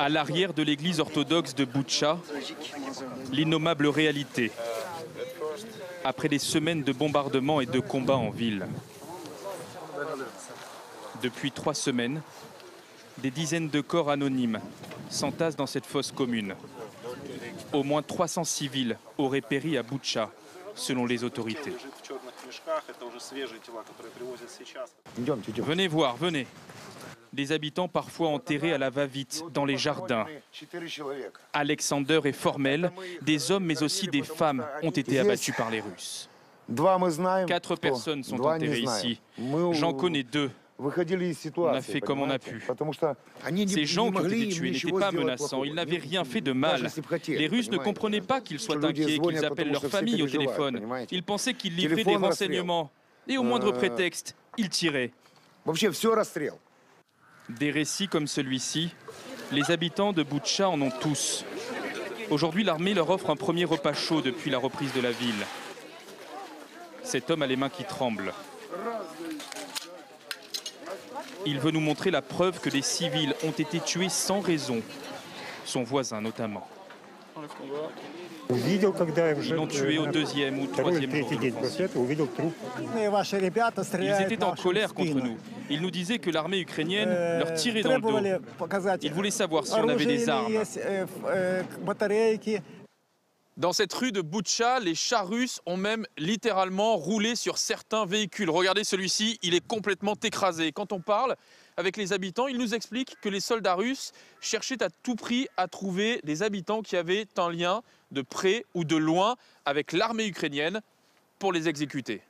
À l'arrière de l'église orthodoxe de Boutcha, l'innommable réalité. Après des semaines de bombardements et de combats en ville. Depuis 3 semaines, des dizaines de corps anonymes s'entassent dans cette fosse commune. Au moins 300 civils auraient péri à Boutcha, selon les autorités. Venez voir, venez. Des habitants parfois enterrés à la va-vite, dans les jardins. Alexander et Formel, des hommes mais aussi des femmes ont été abattus par les Russes. 4 personnes sont enterrées ici. J'en connais 2. On a fait comme on a pu. Ces gens qui ont été tués n'étaient pas menaçants, ils n'avaient rien fait de mal. Les Russes ne comprenaient pas qu'ils soient inquiets, qu'ils appellent leur famille au téléphone. Ils pensaient qu'ils livraient des renseignements. Et au moindre prétexte, ils tiraient. Des récits comme celui-ci, les habitants de Boutcha en ont tous. Aujourd'hui, l'armée leur offre un premier repas chaud depuis la reprise de la ville. Cet homme a les mains qui tremblent. Il veut nous montrer la preuve que des civils ont été tués sans raison, son voisin notamment. Ils l'ont tué au 2e ou 3e jour de l'offensive. Ils étaient en colère contre nous. Ils nous disaient que l'armée ukrainienne leur tirait dans le dos. Ils voulaient savoir si on avait des armes. Dans cette rue de Boutcha, les chars russes ont même littéralement roulé sur certains véhicules. Regardez celui-ci, il est complètement écrasé. Quand on parle avec les habitants, ils nous expliquent que les soldats russes cherchaient à tout prix à trouver des habitants qui avaient un lien de près ou de loin avec l'armée ukrainienne pour les exécuter.